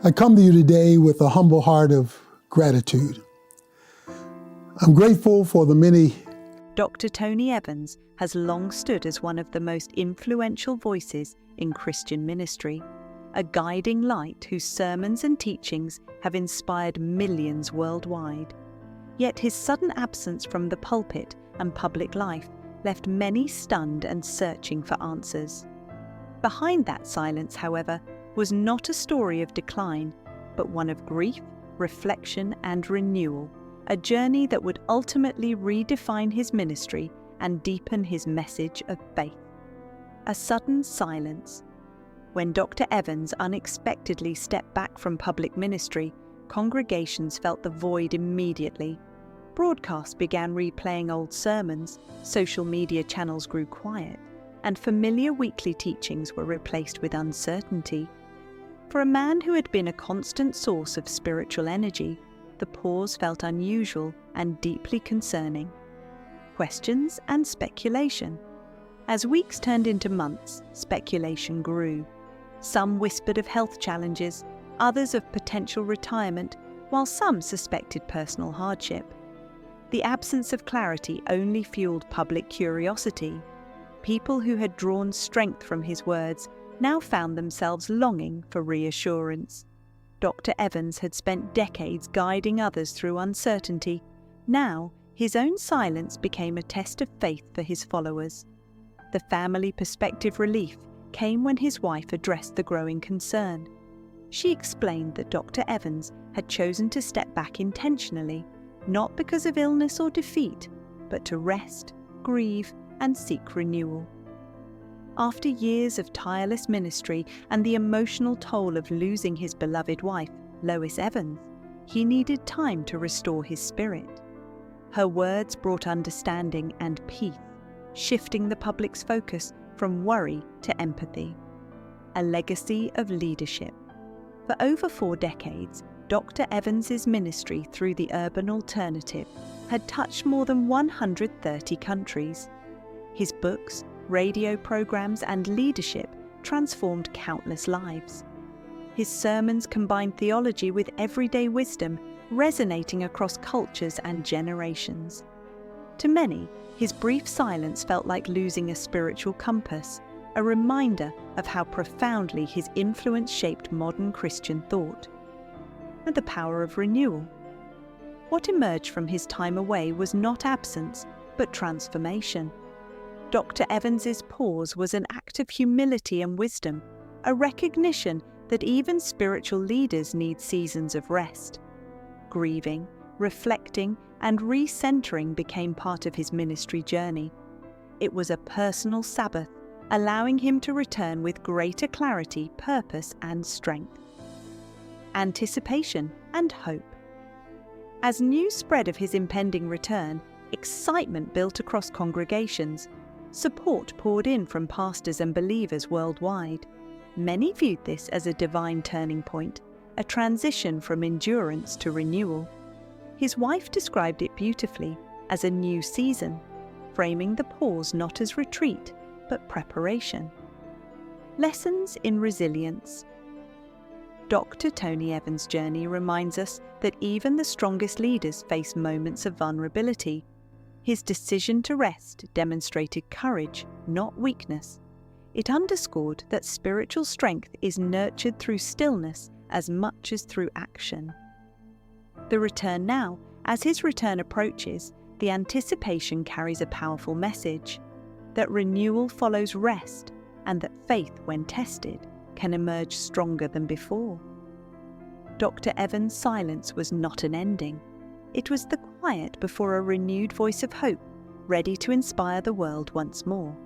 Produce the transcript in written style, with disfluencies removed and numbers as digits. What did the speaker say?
I come to you today with a humble heart of gratitude. I'm grateful for the many. Dr. Tony Evans has long stood as one of the most influential voices in Christian ministry, a guiding light whose sermons and teachings have inspired millions worldwide. Yet his sudden absence from the pulpit and public life left many stunned and searching for answers. Behind that silence, however, was not a story of decline, but one of grief, reflection, and renewal, a journey that would ultimately redefine his ministry and deepen his message of faith. A sudden silence. When Dr. Evans unexpectedly stepped back from public ministry, congregations felt the void immediately. Broadcasts began replaying old sermons, social media channels grew quiet, and familiar weekly teachings were replaced with uncertainty. For a man who had been a constant source of spiritual energy, the pause felt unusual and deeply concerning. Questions and speculation. As weeks turned into months, speculation grew. Some whispered of health challenges, others of potential retirement, while some suspected personal hardship. The absence of clarity only fueled public curiosity. People who had drawn strength from his words now found themselves longing for reassurance. Dr. Evans had spent decades guiding others through uncertainty. Now, his own silence became a test of faith for his followers. The family perspective relief came when his wife addressed the growing concern. She explained that Dr. Evans had chosen to step back intentionally, not because of illness or defeat, but to rest, grieve, and seek renewal. After years of tireless ministry and the emotional toll of losing his beloved wife, Lois Evans, he needed time to restore his spirit. Her words brought understanding and peace, shifting the public's focus from worry to empathy. A legacy of leadership. For over 4 decades, Dr. Evans's ministry through the urban alternative had touched more than 130 countries. His books, radio programs, and leadership transformed countless lives. His sermons combined theology with everyday wisdom, resonating across cultures and generations. To many, his brief silence felt like losing a spiritual compass, a reminder of how profoundly his influence shaped modern Christian thought. And the power of renewal. What emerged from his time away was not absence, but transformation. Dr. Evans's pause was an act of humility and wisdom, a recognition that even spiritual leaders need seasons of rest. Grieving, reflecting, and recentering became part of his ministry journey. It was a personal Sabbath, allowing him to return with greater clarity, purpose, and strength. Anticipation and hope. As news spread of his impending return, excitement built across congregations. Support poured in from pastors and believers worldwide. Many viewed this as a divine turning point, a transition from endurance to renewal. His wife described it beautifully as a new season, framing the pause not as retreat, but preparation. Lessons in resilience. Dr. Tony Evans' journey reminds us that even the strongest leaders face moments of vulnerability. His decision to rest demonstrated courage, not weakness. It underscored that spiritual strength is nurtured through stillness as much as through action. The return now, as his return approaches, the anticipation carries a powerful message, that renewal follows rest, and that faith, when tested, can emerge stronger than before. Dr. Evans' silence was not an ending. It was the quiet before a renewed voice of hope, ready to inspire the world once more.